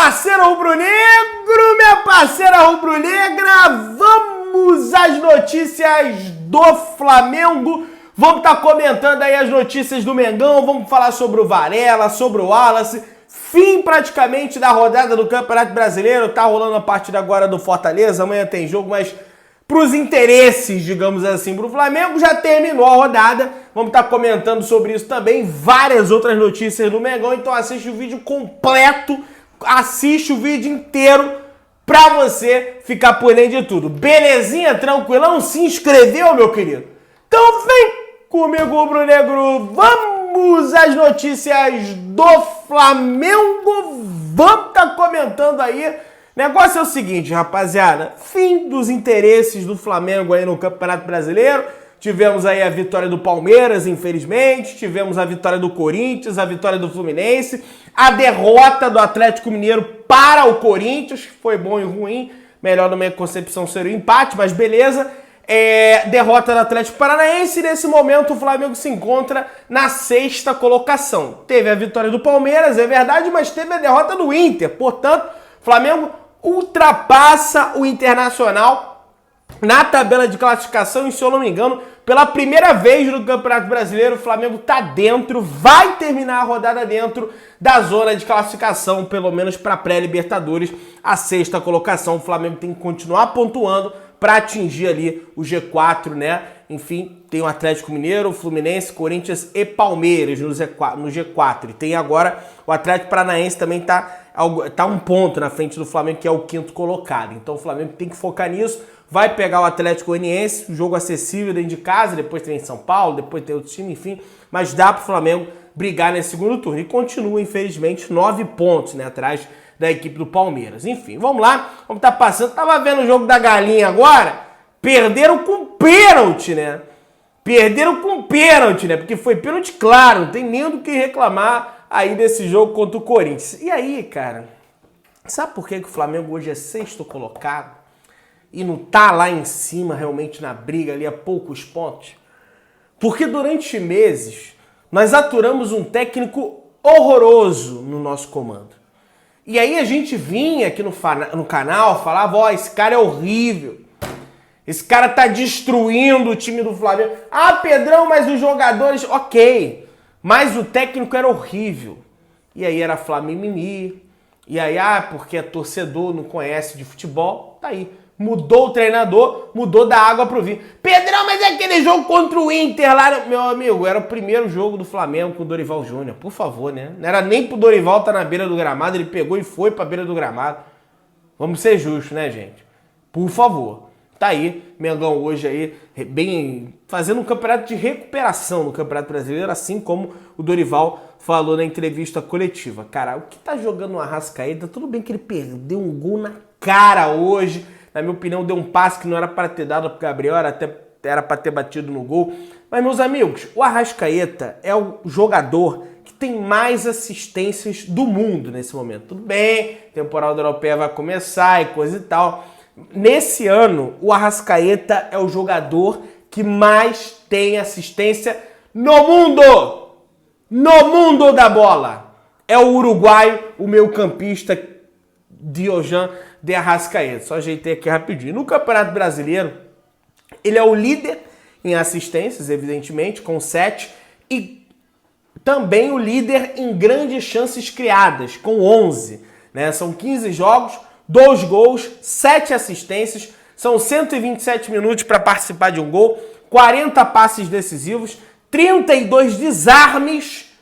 parceiro rubro-negro, minha parceira rubro-negra, vamos às notícias do Flamengo. Vamos estar comentando aí as notícias do Mengão, vamos falar sobre o Varela, sobre o Wallace. Fim praticamente da rodada do Campeonato Brasileiro, tá rolando a partida agora do Fortaleza, amanhã tem jogo, mas pros interesses, digamos assim, pro Flamengo, já terminou a rodada. Vamos estar comentando sobre isso também, várias outras notícias do Mengão, então assiste o vídeo completo, assiste o vídeo inteiro pra você ficar por dentro de tudo. Belezinha? Tranquilão? Se inscreveu, meu querido? Então vem comigo, rubro-negro, vamos às notícias do Flamengo, vamos estar comentando aí. Negócio é o seguinte, rapaziada, fim dos interesses do Flamengo aí no Campeonato Brasileiro. Tivemos aí a vitória do Palmeiras, infelizmente, tivemos a vitória do Corinthians, a vitória do Fluminense, a derrota do Atlético Mineiro para o Corinthians, foi bom e ruim, melhor na minha concepção seria o empate, mas beleza. Derrota do Atlético Paranaense e nesse momento o Flamengo se encontra na 6ª colocação. Teve a vitória do Palmeiras, é verdade, mas teve a derrota do Inter, portanto, o Flamengo ultrapassa o Internacional na tabela de classificação e, se eu não me engano, pela primeira vez no Campeonato Brasileiro, o Flamengo está dentro, vai terminar a rodada dentro da zona de classificação, pelo menos para pré-Libertadores, a 6ª colocação. O Flamengo tem que continuar pontuando para atingir ali o G4, né? Enfim, tem o Atlético Mineiro, o Fluminense, Corinthians e Palmeiras no G4. E tem agora o Atlético Paranaense também tá um ponto na frente do Flamengo, que é o 5º colocado. Então o Flamengo tem que focar nisso. Vai pegar o Atlético Goianiense, um jogo acessível dentro de casa, depois tem São Paulo, depois tem outro time, enfim. Mas dá pro Flamengo brigar nesse segundo turno. E continua, infelizmente, 9 pontos, né, atrás da equipe do Palmeiras. Enfim, vamos lá, vamos estar passando. Tava vendo o jogo da Galinha agora, perderam com pênalti, né? Perderam com pênalti, né? Porque foi pênalti claro, não tem nem do que reclamar aí desse jogo contra o Corinthians. E aí, cara, sabe por que o Flamengo hoje é 6º colocado e não tá lá em cima realmente na briga ali a poucos pontos? Porque durante meses nós aturamos um técnico horroroso no nosso comando. E aí a gente vinha aqui no canal, falava, ó, esse cara é horrível. Esse cara tá destruindo o time do Flamengo. Ah, Pedrão, mas os jogadores, ok. Mas o técnico era horrível. E aí era Flamimimi. E aí, porque é torcedor, não conhece de futebol. Tá aí. Mudou o treinador, mudou da água pro vinho. Pedrão, mas é aquele jogo contra o Inter lá, meu amigo, era o primeiro jogo do Flamengo com o Dorival Júnior, por favor, né? Não era nem pro Dorival estar na beira do gramado, ele pegou e foi pra beira do gramado. Vamos ser justos, né, gente? Por favor. Tá aí, Mengão hoje aí, bem, fazendo um campeonato de recuperação no Campeonato Brasileiro, assim como o Dorival falou na entrevista coletiva. Cara, o que tá jogando o Arrascaeta, tudo bem que ele perdeu um gol na cara hoje. Na minha opinião, deu um passe que não era para ter dado pro Gabriel, era para ter batido no gol. Mas, meus amigos, o Arrascaeta é o jogador que tem mais assistências do mundo nesse momento. Tudo bem, a temporada europeia vai começar e coisa e tal. Nesse ano, o Arrascaeta é o jogador que mais tem assistência no mundo! No mundo da bola! É o uruguaio, o meio-campista Diojan de Arrascaeta. Só ajeitei aqui rapidinho. No Campeonato Brasileiro, ele é o líder em assistências, evidentemente, com 7. E também o líder em grandes chances criadas, com 11. Né? São 15 jogos, 2 gols, 7 assistências. São 127 minutos para participar de um gol, 40 passes decisivos, 32 desarmes.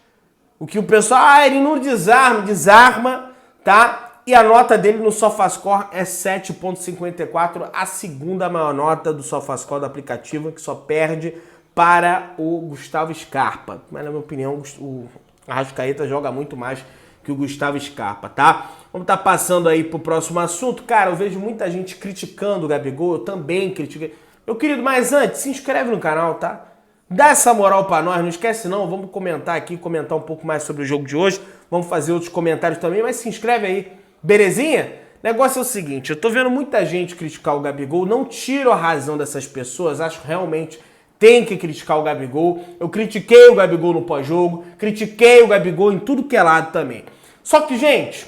O que o pessoal, ele não desarma, tá? E a nota dele no SofaScore é 7.54, a segunda maior nota do SofaScore do aplicativo, que só perde para o Gustavo Scarpa. Mas, na minha opinião, o Arrascaeta joga muito mais que o Gustavo Scarpa, tá? Vamos estar passando aí pro próximo assunto. Cara, eu vejo muita gente criticando o Gabigol, eu também critiquei. Meu querido, mas antes, se inscreve no canal, tá? Dá essa moral pra nós, não esquece não, vamos comentar aqui, comentar um pouco mais sobre o jogo de hoje, vamos fazer outros comentários também, mas se inscreve aí. Belezinha? Negócio é o seguinte, eu tô vendo muita gente criticar o Gabigol, não tiro a razão dessas pessoas, acho que realmente tem que criticar o Gabigol. Eu critiquei o Gabigol no pós-jogo, critiquei o Gabigol em tudo que é lado também. Só que, gente,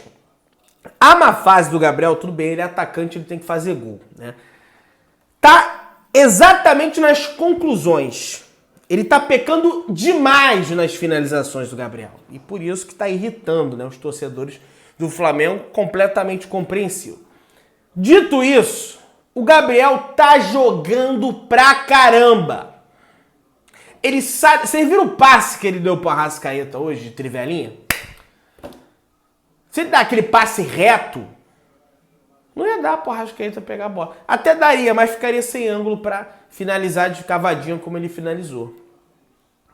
A má fase do Gabriel, tudo bem, ele é atacante, ele tem que fazer gol, né? Tá exatamente nas conclusões. Ele tá pecando demais nas finalizações do Gabriel. E por isso que tá irritando, né, os torcedores do Flamengo, completamente compreensível. Dito isso, o Gabriel tá jogando pra caramba. Ele sabe... Vocês viram o passe que ele deu pro Arrascaeta hoje, de trivelinha? Se ele dá aquele passe reto, não ia dar pro Arrascaeta pegar a bola. Até daria, mas ficaria sem ângulo pra finalizar de cavadinha como ele finalizou.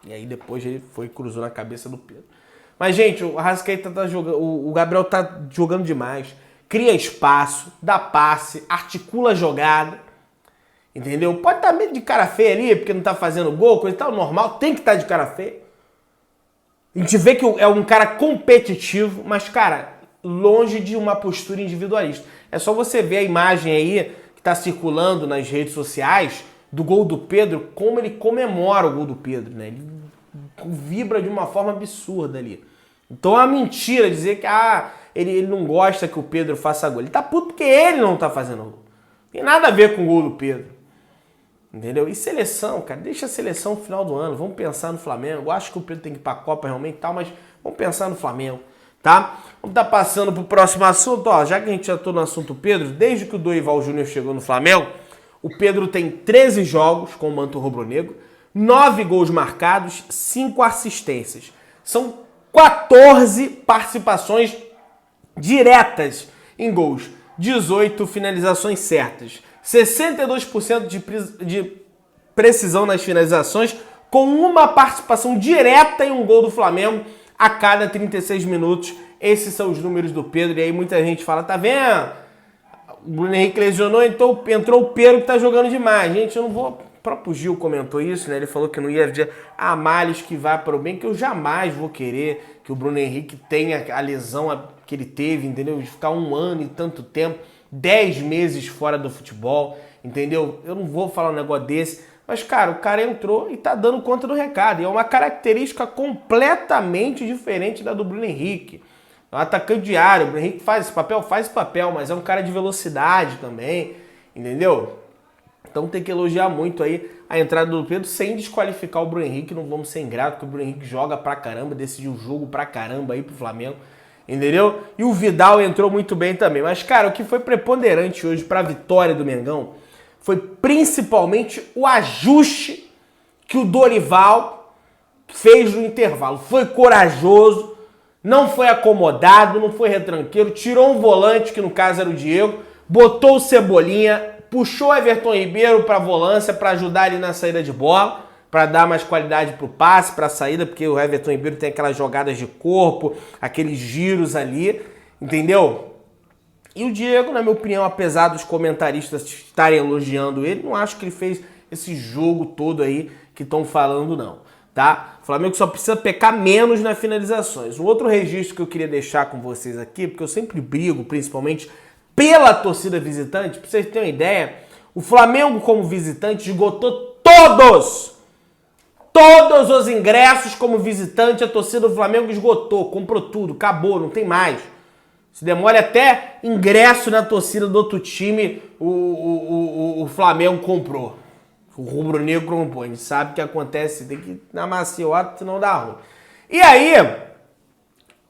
E aí depois ele foi e cruzou na cabeça do Pedro. Mas, gente, o Arrascaeta tá jogando... O Gabriel tá jogando demais. Cria espaço, dá passe, articula a jogada. Entendeu? Pode estar meio de cara feia ali, porque não tá fazendo gol, coisa e tal, normal, tem que estar de cara feia. A gente vê que é um cara competitivo, mas, cara, longe de uma postura individualista. É só você ver a imagem aí que tá circulando nas redes sociais do gol do Pedro, como ele comemora o gol do Pedro, né? Ele vibra de uma forma absurda ali. Então é uma mentira dizer que ele não gosta que o Pedro faça gol. Ele tá puto porque ele não tá fazendo gol. Tem nada a ver com o gol do Pedro. Entendeu? E seleção, cara, deixa a seleção no final do ano, vamos pensar no Flamengo. Eu acho que o Pedro tem que ir pra Copa realmente e tal, mas vamos pensar no Flamengo, tá? Vamos estar passando pro próximo assunto, ó, já que a gente já tô no assunto Pedro, desde que o Dorival Júnior chegou no Flamengo, o Pedro tem 13 jogos com o manto rubro-negro, 9 gols marcados, 5 assistências. São 14 participações diretas em gols, 18 finalizações certas. 62% de precisão nas finalizações, com uma participação direta em um gol do Flamengo a cada 36 minutos. Esses são os números do Pedro. E aí muita gente fala, tá vendo? O Bruno Henrique lesionou, então entrou o Pedro que tá jogando demais. Gente, eu não vou... O próprio Gil comentou isso, né? Ele falou que não ia dizer há males que vá para o bem, que eu jamais vou querer que o Bruno Henrique tenha a lesão que ele teve, entendeu? De ficar um ano e tanto tempo, 10 meses fora do futebol, entendeu? Eu não vou falar um negócio desse, mas, cara, o cara entrou e tá dando conta do recado. E é uma característica completamente diferente da do Bruno Henrique. É um atacante diário, o Bruno Henrique faz esse papel, mas é um cara de velocidade também, entendeu? Então tem que elogiar muito aí a entrada do Pedro sem desqualificar o Bruno Henrique. Não vamos ser ingratos, porque o Bruno Henrique joga pra caramba, decidiu o jogo pra caramba aí pro Flamengo, entendeu? E o Vidal entrou muito bem também. Mas, cara, o que foi preponderante hoje pra vitória do Mengão foi principalmente o ajuste que o Dorival fez no intervalo. Foi corajoso, não foi acomodado, não foi retranqueiro, tirou um volante, que no caso era o Diego, botou o Cebolinha, puxou o Everton Ribeiro para a volância para ajudar ali na saída de bola, para dar mais qualidade para o passe, para a saída, porque o Everton Ribeiro tem aquelas jogadas de corpo, aqueles giros ali, entendeu? E o Diego, na minha opinião, apesar dos comentaristas estarem elogiando ele, não acho que ele fez esse jogo todo aí que estão falando, não, tá? O Flamengo só precisa pecar menos nas finalizações. Um outro registro que eu queria deixar com vocês aqui, porque eu sempre brigo, principalmente pela torcida visitante, pra vocês terem uma ideia, o Flamengo como visitante esgotou todos os ingressos como visitante, a torcida do Flamengo esgotou, comprou tudo, acabou, não tem mais. Se demora até ingresso na torcida do outro time, o Flamengo comprou. O rubro-negro comprou, a gente sabe que acontece, tem que amaciar o ato, senão dá ruim. E aí...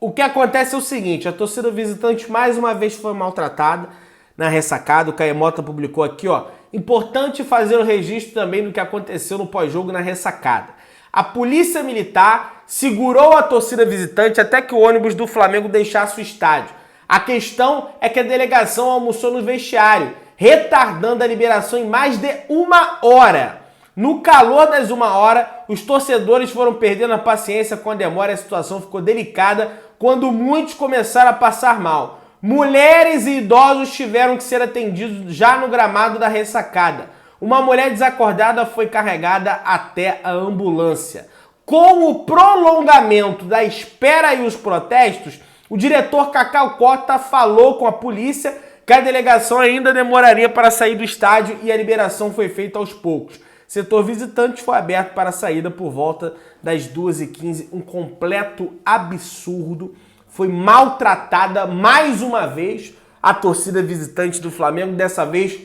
O que acontece é o seguinte, a torcida visitante mais uma vez foi maltratada na ressacada. O Caemota publicou aqui, ó, importante fazer o registro também do que aconteceu no pós-jogo na ressacada. A polícia militar segurou a torcida visitante até que o ônibus do Flamengo deixasse o estádio. A questão é que a delegação almoçou no vestiário, retardando a liberação em mais de 1 hora. No calor das 1 hora, os torcedores foram perdendo a paciência com a demora e a situação ficou delicada quando muitos começaram a passar mal. Mulheres e idosos tiveram que ser atendidos já no gramado da ressacada. Uma mulher desacordada foi carregada até a ambulância. Com o prolongamento da espera e os protestos, o diretor Cacau Cota falou com a polícia que a delegação ainda demoraria para sair do estádio e a liberação foi feita aos poucos. Setor visitante foi aberto para a saída por volta das 2h15, um completo absurdo. foi maltratada mais uma vez a torcida visitante do Flamengo, dessa vez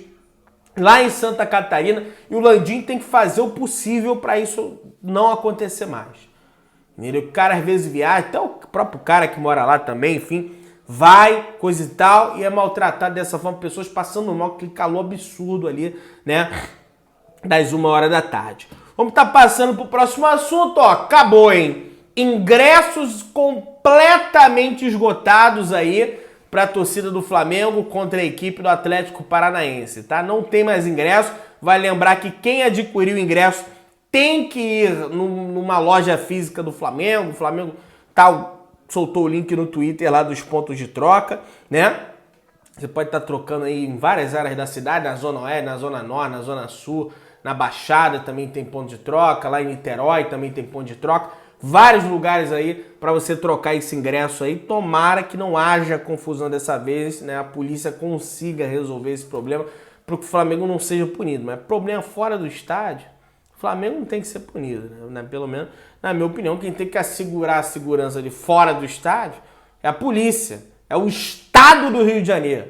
lá em Santa Catarina, e o Landim tem que fazer o possível para isso não acontecer mais. O cara às vezes viaja, até o próprio cara que mora lá também, enfim, vai, coisa e tal, e é maltratado dessa forma, pessoas passando mal, aquele calor absurdo ali, né, das 1h da tarde. Vamos estar passando pro próximo assunto, ó, acabou, hein? Ingressos completamente esgotados aí para a torcida do Flamengo contra a equipe do Atlético Paranaense, tá? Não tem mais ingresso, vai lembrar que quem adquiriu o ingresso tem que ir numa loja física do Flamengo, o Flamengo soltou o link no Twitter lá dos pontos de troca, né? Você pode estar trocando aí em várias áreas da cidade, na Zona Oeste, na Zona Norte, na Zona Sul, na Baixada também tem ponto de troca, lá em Niterói também tem ponto de troca. Vários lugares aí para você trocar esse ingresso aí. Tomara que não haja confusão dessa vez, né? A polícia consiga resolver esse problema para que o Flamengo não seja punido. Mas problema fora do estádio, o Flamengo não tem que ser punido, né? Pelo menos, na minha opinião, quem tem que assegurar a segurança de fora do estádio é a polícia, é o Estado do Rio de Janeiro,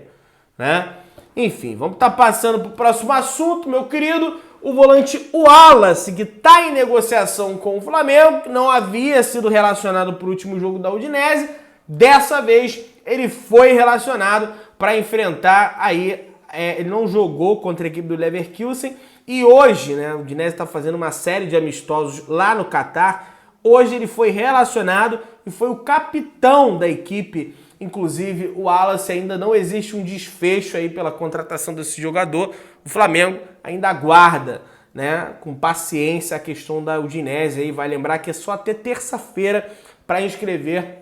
né? Enfim, vamos estar passando para o próximo assunto, meu querido. O volante Wallace, que está em negociação com o Flamengo, que não havia sido relacionado para o último jogo da Udinese, dessa vez ele foi relacionado para enfrentar aí, ele não jogou contra a equipe do Leverkusen, e hoje, né, o Udinese está fazendo uma série de amistosos lá no Catar, hoje ele foi relacionado e foi o capitão da equipe. Inclusive, o Wallace, ainda não existe um desfecho aí pela contratação desse jogador. O Flamengo ainda aguarda, né, com paciência a questão da Udinese aí. Vai lembrar que é só até terça-feira para inscrever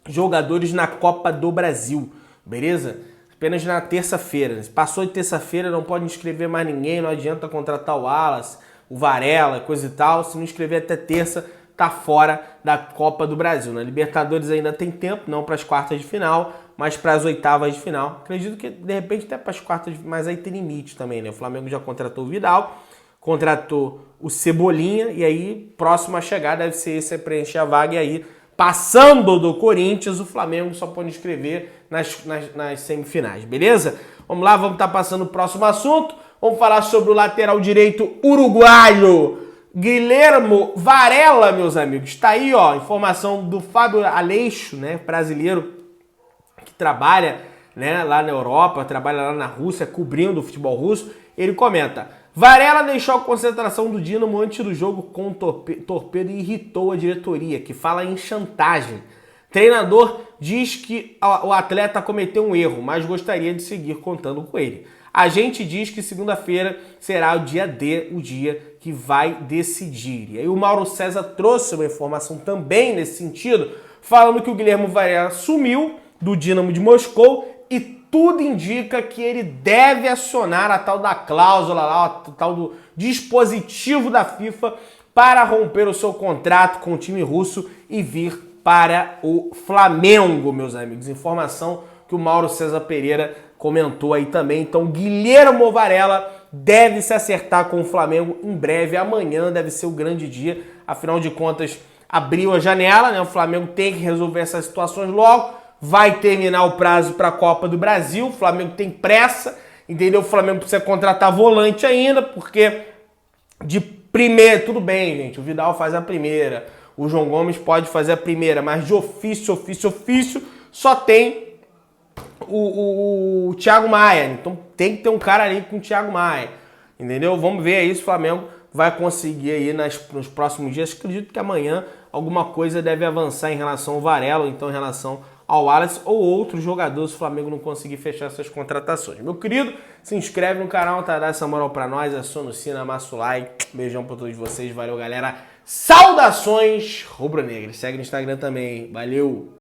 jogadores na Copa do Brasil, beleza? Apenas na terça-feira. Se passou de terça-feira, não pode inscrever mais ninguém, não adianta contratar o Wallace, o Varela, coisa e tal. Se não inscrever até terça, tá fora da Copa do Brasil. Na Libertadores ainda tem tempo, não para as quartas de final, mas para as oitavas de final. Acredito que, de repente, até para as quartas, mas aí tem limite também, né? O Flamengo já contratou o Vidal, contratou o Cebolinha, e aí, próximo a chegar, deve ser esse a preencher a vaga, e aí, passando do Corinthians, o Flamengo só pode inscrever nas semifinais, beleza? Vamos lá, vamos estar passando o próximo assunto. Vamos falar sobre o lateral direito uruguaio, Guilhermo Varela, meus amigos. Está aí, ó, informação do Fábio Aleixo, né, brasileiro que trabalha, né, lá na Europa, trabalha lá na Rússia, cobrindo o futebol russo. Ele comenta: Varela deixou a concentração do Dinamo antes do jogo com o torpedo e irritou a diretoria, que fala em chantagem. Treinador diz que o atleta cometeu um erro, mas gostaria de seguir contando com ele. A gente diz que segunda-feira será o dia D, o dia que vai decidir. E aí o Mauro César trouxe uma informação também nesse sentido, falando que o Guilhermo Varela sumiu do Dinamo de Moscou e tudo indica que ele deve acionar a tal da cláusula lá, o tal do dispositivo da FIFA para romper o seu contrato com o time russo e vir para o Flamengo, meus amigos. Informação que o Mauro César Pereira comentou aí também. Então, Guilhermo Varela deve se acertar com o Flamengo em breve. Amanhã deve ser o grande dia. Afinal de contas, abriu a janela, né? O Flamengo tem que resolver essas situações logo. Vai terminar o prazo para a Copa do Brasil. O Flamengo tem pressa, entendeu? O Flamengo precisa contratar volante ainda, porque de primeira, tudo bem, gente. O Vidal faz a primeira. O João Gomes pode fazer a primeira, mas de ofício, só tem o Thiago Maia. Então tem que ter um cara ali com o Thiago Maia, entendeu? Vamos ver aí se o Flamengo vai conseguir aí nos próximos dias. Acredito que amanhã alguma coisa deve avançar em relação ao Varela, ou então em relação ao Wallace ou outros jogadores, se o Flamengo não conseguir fechar essas contratações. Meu querido, se inscreve no canal, tá? Dá essa moral pra nós, aciona o sino, amassa o like. Beijão pra todos vocês, valeu, galera. Saudações rubro-negras. Segue no Instagram também, valeu!